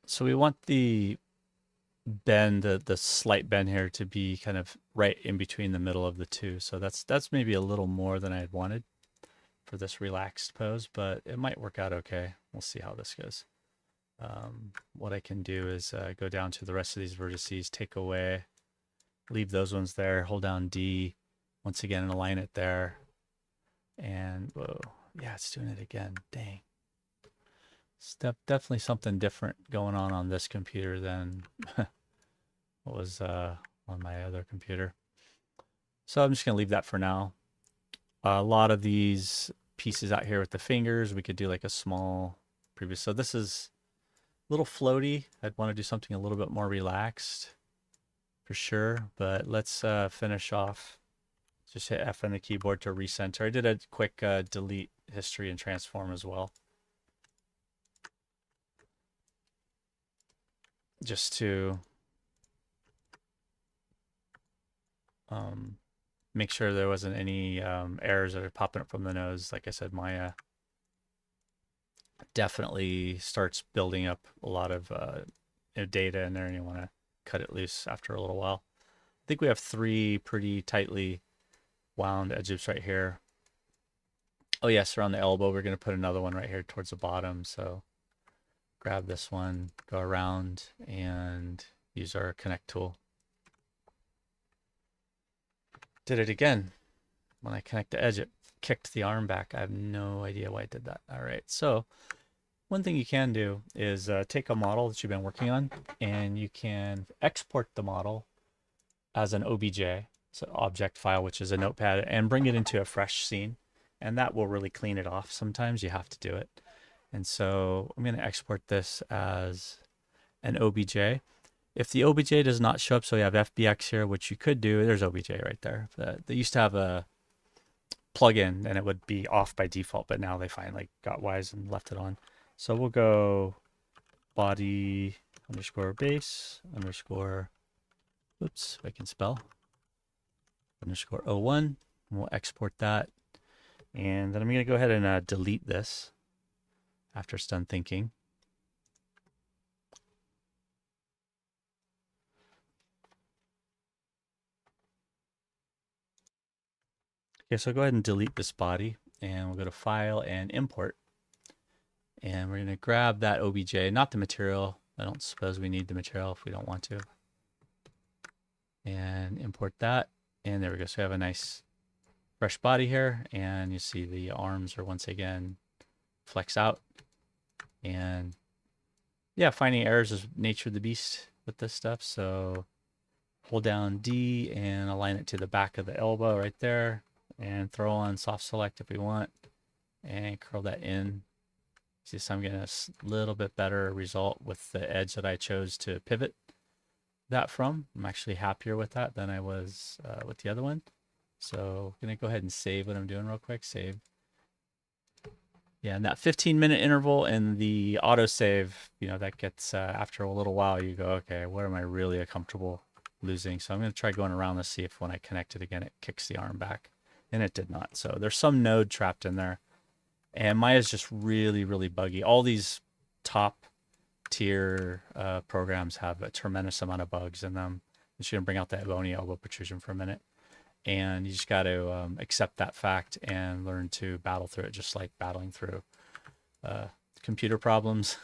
So we want the bend, the slight bend here to be kind of right in between the middle of the two. So that's maybe a little more than I had wanted for this relaxed pose, but it might work out okay. We'll see how this goes. What I can do is go down to the rest of these vertices, take away, leave those ones there, hold down D, once again, and align it there. And whoa, yeah, it's doing it again. Dang. Definitely something different going on this computer than what was on my other computer. So I'm just going to leave that for now. A lot of these pieces out here with the fingers, we could do like a small previous. So this is a little floaty. I'd want to do something a little bit more relaxed for sure. But let's finish off. Just hit F on the keyboard to recenter. I did a quick delete history and transform as well. Just to make sure there wasn't any errors that are popping up from the nose. Like I said, Maya definitely starts building up a lot of data in there, and you want to cut it loose after a little while. I think we have 3 pretty tightly wound edge loops right here. Oh yes, around the elbow, we're going to put another one right here towards the bottom. So grab this one, go around, and use our connect tool. Did it again. When I connect the edge, it kicked the arm back. I have no idea why it did that. All right, so one thing you can do is take a model that you've been working on, and you can export the model as an OBJ, so object file, which is a notepad, and bring it into a fresh scene, and that will really clean it off. Sometimes you have to do it. And so I'm going to export this as an OBJ. If the OBJ does not show up, so you have FBX here, which you could do, there's OBJ right there. They used to have a plugin and it would be off by default, but now they finally got wise and left it on. So we'll go body underscore base underscore, oops, if I can spell, underscore 01. And we'll export that. And then I'm going to go ahead and delete this after it's done thinking. Okay, so go ahead and delete this body, and we'll go to File and Import. And we're going to grab that OBJ, not the material. I don't suppose we need the material if we don't want to. And import that. And there we go. So we have a nice fresh body here. And you see the arms are once again flex out. And yeah, finding errors is nature of the beast with this stuff. So hold down D and align it to the back of the elbow right there. And throw on soft select if we want. And curl that in. See, so I'm getting a little bit better result with the edge that I chose to pivot that from. I'm actually happier with that than I was with the other one. So I'm going to go ahead and save what I'm doing real quick. Save. Yeah, and that 15-minute interval and the autosave, that gets after a little while, you go, okay, what am I really comfortable losing? So I'm going to try going around this, see if when I connect it again, it kicks the arm back. And it did not. So there's some node trapped in there. And Maya's just really, really buggy. All these top tier programs have a tremendous amount of bugs in them. I'm just going to bring out that bony elbow protrusion for a minute. And you just got to accept that fact and learn to battle through it, just like battling through computer problems.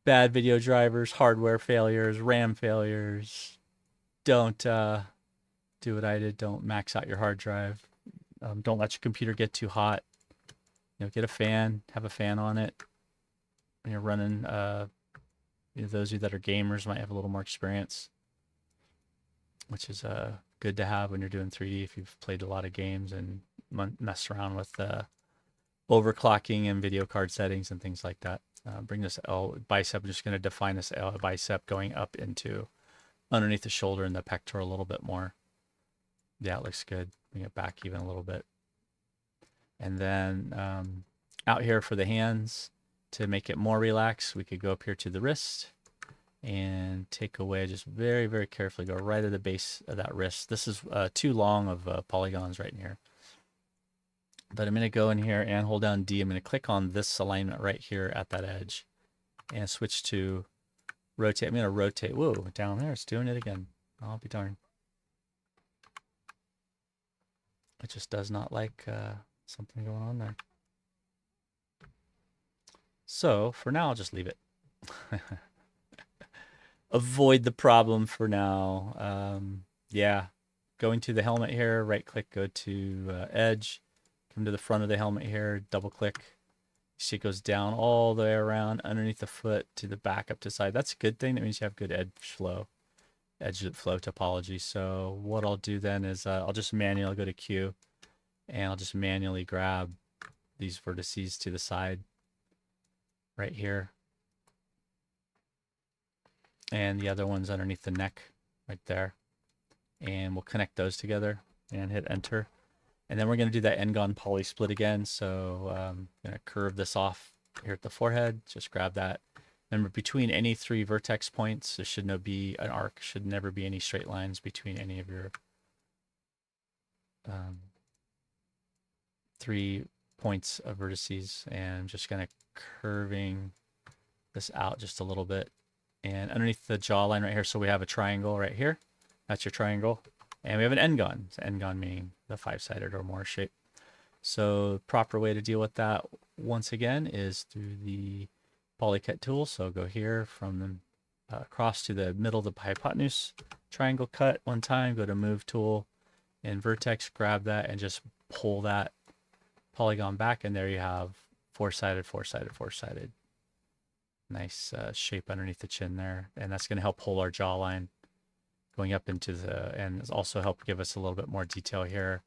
Bad video drivers, hardware failures, RAM failures. Don't do what I did. Don't max out your hard drive. Don't let your computer get too hot. Get a fan, have a fan on it. When you're running, those of you that are gamers might have a little more experience, which is good to have when you're doing 3D if you've played a lot of games and messed around with overclocking and video card settings and things like that. Bring this L bicep. I'm just going to define this L bicep going up into underneath the shoulder and the pectoral a little bit more. Yeah, it looks good. Bring it back even a little bit. And then out here for the hands, to make it more relaxed, we could go up here to the wrist and take away, just very, very carefully, go right at the base of that wrist. This is too long of polygons right in here. But I'm going to go in here and hold down D. I'm going to click on this alignment right here at that edge. and switch to rotate. I'm going to rotate. Whoa, down there. It's doing it again. I'll be darned. It just does not like something going on there. So for now, I'll just leave it. Avoid the problem for now. Yeah, going to the helmet here, right click, go to edge, come to the front of the helmet here, double click. You see it goes down all the way around underneath the foot to the back up to the side. That's a good thing. That means you have good edge flow topology. So what I'll do then is I'll just manually go to Q, and I'll just manually grab these vertices to the side right here. And the other one's underneath the neck right there. And we'll connect those together and hit enter. And then we're going to do that N-gon poly split again. So I'm going to curve this off here at the forehead. Just grab that. Remember, between any three vertex points, there should no be an arc. Should never be any straight lines between any of your 3 points of vertices. And I'm just going to curving this out just a little bit. And underneath the jawline right here, so we have a triangle right here. That's your triangle. And we have an N-gon. It's N-gon meaning the 5-sided or more shape. So the proper way to deal with that, once again, is through the polycut tool. So go here from the across to the middle of the hypotenuse, triangle cut one time, go to move tool and vertex, grab that and just pull that polygon back, and there you have 4-sided, 4-sided, 4-sided. Nice shape underneath the chin there, and that's going to help hold our jawline going up into the, and also help give us a little bit more detail here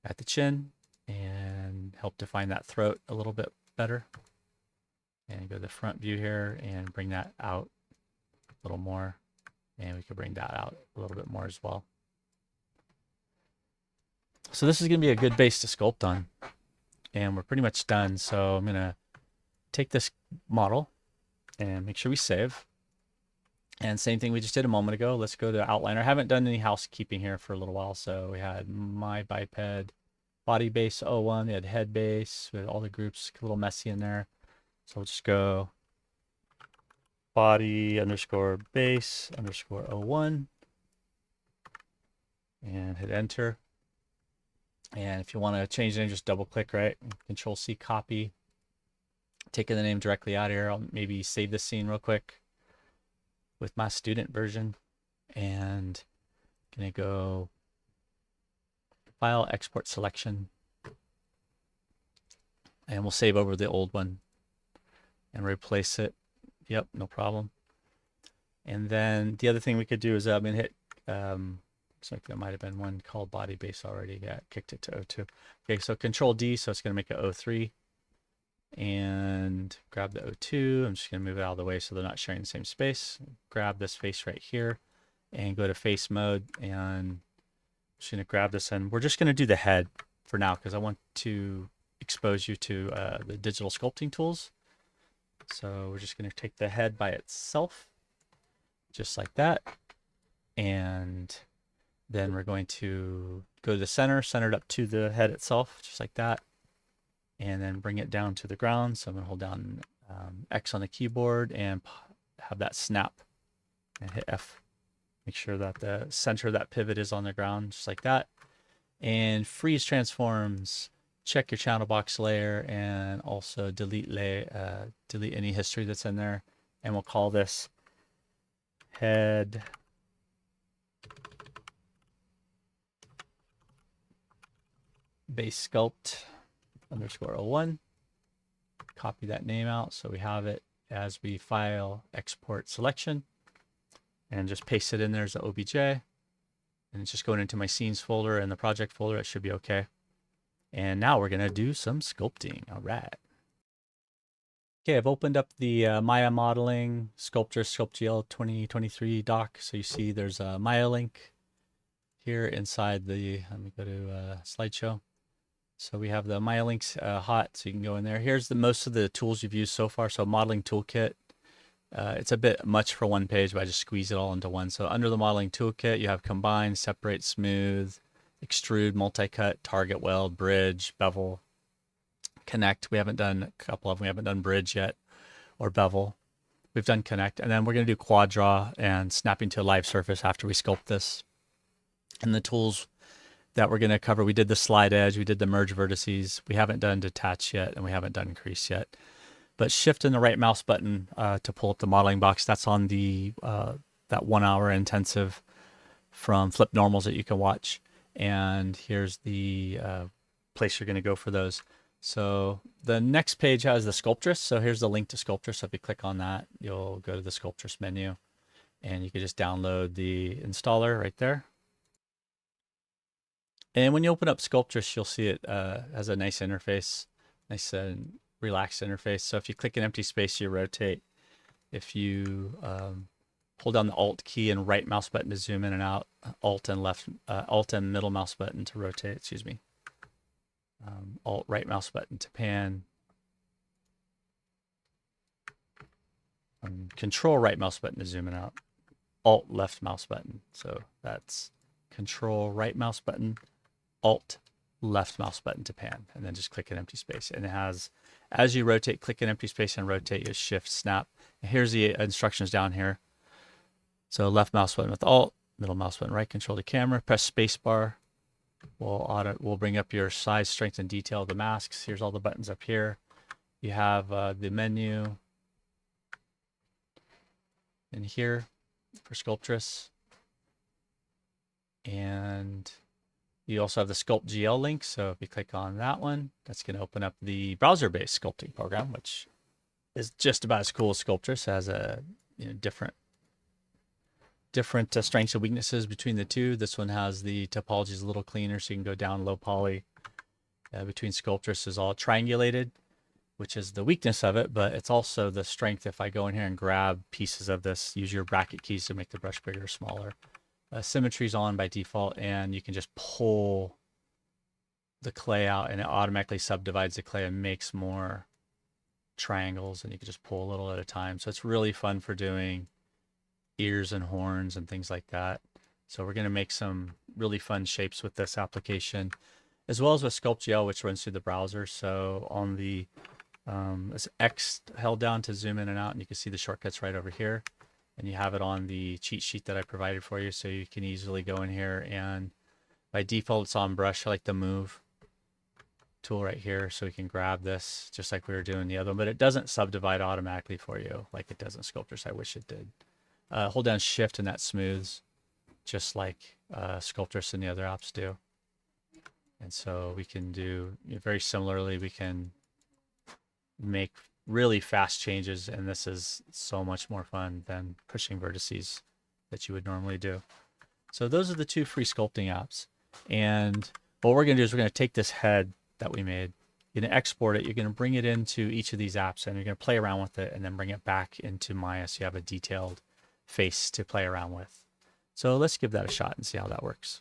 at the chin and help define that throat a little bit better. And go to the front view here and bring that out a little more, and we can bring that out a little bit more as well. So this is going to be a good base to sculpt on, and we're pretty much done. So I'm going to take this model and make sure we save. And same thing we just did a moment ago. Let's go to outliner. I haven't done any housekeeping here for a little while. So we had my biped, body base 01, we had head base, we had all the groups a little messy in there. So we'll just go body underscore base underscore 01 and hit enter. And if you want to change the name, just double click, right? Control C, copy. Taking the name directly out of here. I'll maybe save this scene real quick with my student version, and gonna go file, export selection, and we'll save over the old one and replace it. Yep, no problem. And then the other thing we could do is I'm gonna hit looks like there might have been one called body base already. Yeah, kicked it to 02. Okay, so Control D, so it's gonna make it 03. And grab the 02. I'm just going to move it out of the way so they're not sharing the same space. Grab this face right here and go to face mode, and I'm just going to grab this, and we're just going to do the head for now because I want to expose you to the digital sculpting tools. So we're just going to take the head by itself just like that, and then we're going to go to the center, centered up to the head itself just like that. And then bring it down to the ground. So I'm gonna hold down X on the keyboard and have that snap and hit F. Make sure that the center of that pivot is on the ground, just like that. And freeze transforms, check your channel box layer and also delete any history that's in there. And we'll call this head base sculpt underscore 01. Copy that name out so we have it as we file, export selection, and just paste it in there as an OBJ. And it's just going into my scenes folder and the project folder. It should be okay. And now we're gonna do some sculpting. All right. Okay, I've opened up the Maya modeling Sculptris SculptGL 2023 doc. So you see there's a Maya link here inside the, let me go to slideshow. So we have the Maya links hot, so you can go in there. Here's most of the tools you've used so far. So modeling toolkit. It's a bit much for one page, but I just squeeze it all into one. So under the modeling toolkit, you have combine, separate, smooth, extrude, multi-cut, target weld, bridge, bevel, connect. We haven't done a couple of them. We haven't done bridge yet or bevel. we've done connect, and then we're going to do quad draw and snapping to a live surface after we sculpt this. And the tools that we're going to cover, we did the slide edge, we did the merge vertices, we haven't done detach yet, and we haven't done crease yet. But shift and the right mouse button to pull up the modeling box. That's on the that 1 hour intensive from Flip Normals that you can watch. And here's the place you're going to go for those. So the next page has the Sculptris. So here's the link to Sculptris. So if you click on that, you'll go to the Sculptris menu, and you can just download the installer right there. And when you open up Sculptris, you'll see it has a nice interface, nice relaxed interface. So if you click an empty space, you rotate. If you hold down the Alt key and right mouse button to zoom in and out, Alt and middle mouse button to rotate, excuse me. Alt right mouse button to pan. Control right mouse button to zoom in and out. Alt left mouse button. So that's Control right mouse button, Alt left mouse button to pan, and then just click an empty space. And it has, as you rotate, click an empty space and rotate, you shift snap. And here's the instructions down here. So left mouse button with Alt, middle mouse button right, control the camera, press space bar. We'll bring up your size, strength, and detail of the masks. Here's all the buttons up here. You have the menu in here for Sculptris. And you also have the Sculpt GL link. So if you click on that one, that's going to open up the browser-based sculpting program, which is just about as cool as Sculptris. It has a different strengths and weaknesses between the two. This one has the topology is a little cleaner, so you can go down low poly. Between Sculptris is all triangulated, which is the weakness of it, but it's also the strength. If I go in here and grab pieces of this, use your bracket keys to make the brush bigger or smaller. Symmetry is on by default, and you can just pull the clay out, and it automatically subdivides the clay and makes more triangles, and you can just pull a little at a time. So it's really fun for doing ears and horns and things like that. So we're going to make some really fun shapes with this application, as well as with SculptGL, which runs through the browser. So on the it's X held down to zoom in and out, and you can see the shortcuts right over here. And you have it on the cheat sheet that I provided for you, so you can easily go in here, and by default it's on brush. I like the move tool right here, so we can grab this just like we were doing the other one, but it doesn't subdivide automatically for you like it does in Sculptris. I wish it did. Hold down shift and that smooths, just like Sculptris and the other apps do. And so we can do very similarly, we can make really fast changes, and this is so much more fun than pushing vertices that you would normally do. So those are the two free sculpting apps. And what we're going to do is we're going to take this head that we made, you're going to export it, you're going to bring it into each of these apps, and you're going to play around with it and then bring it back into Maya so you have a detailed face to play around with. So let's give that a shot and see how that works.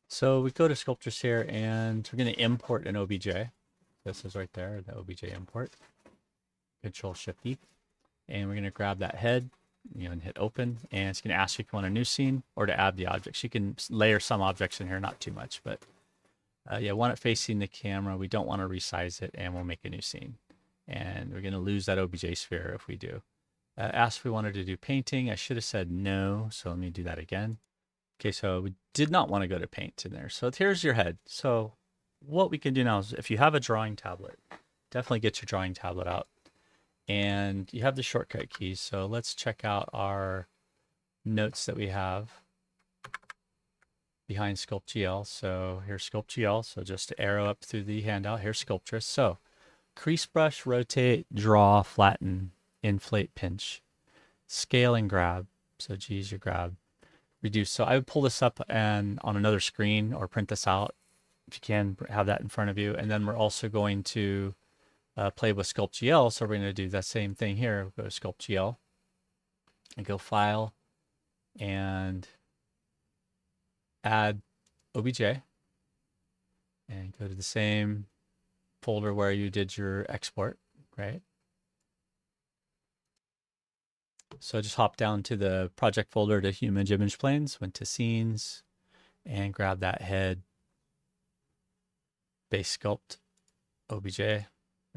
So we go to Sculptris here, and we're going to import an OBJ. This is right there, the OBJ import. Control Shift E, and we're going to grab that head, and hit open, and it's going to ask you if you want a new scene or to add the objects. You can layer some objects in here, not too much, but yeah, want it facing the camera. We don't want to resize it, and we'll make a new scene. And we're going to lose that OBJ sphere if we do. Asked if we wanted to do painting. I should have said no, so let me do that again. Okay, so we did not want to go to paint in there. So here's your head. So what we can do now is, if you have a drawing tablet, definitely get your drawing tablet out. And you have the shortcut keys. So let's check out our notes that we have behind SculptGL. So here's SculptGL. So just arrow up through the handout. Here's Sculptris. So crease brush, rotate, draw, flatten, inflate, pinch, scale and grab. So G is your grab. Reduce. So I would pull this up and on another screen, or print this out if you can have that in front of you. And then we're also going to play with SculptGL. So we're going to do that same thing here. We'll go to SculptGL and go File and add OBJ, and go to the same folder where you did your export, right? So just hop down to the project folder to image planes, went to scenes, and grab that head, base sculpt, OBJ. There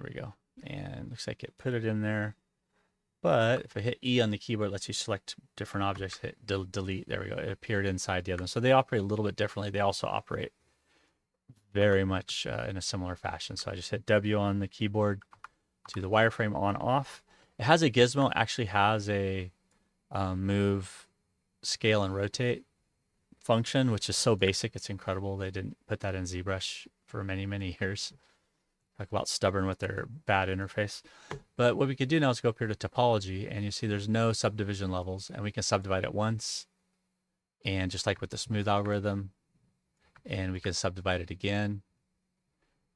we go. And looks like it put it in there. But if I hit E on the keyboard, it lets you select different objects, hit delete. There we go. It appeared inside the other one. So they operate a little bit differently. They also operate very much in a similar fashion. So I just hit W on the keyboard to the wireframe on off. It has a gizmo, actually has a move, scale, and rotate function, which is so basic. It's incredible. They didn't put that in ZBrush for many, many years. Talk about stubborn with their bad interface. But what we could do now is go up here to topology, and you see there's no subdivision levels, and we can subdivide it once, and just like with the smooth algorithm, and we can subdivide it again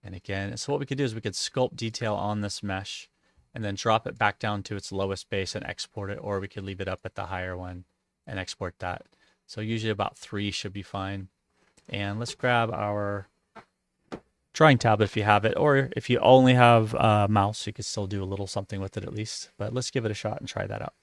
and again. And so what we could do is we could sculpt detail on this mesh and then drop it back down to its lowest base and export it, or we could leave it up at the higher one and export that. So usually about 3 should be fine. And let's grab our drawing tablet if you have it, or if you only have a mouse, you could still do a little something with it at least. But let's give it a shot and try that out.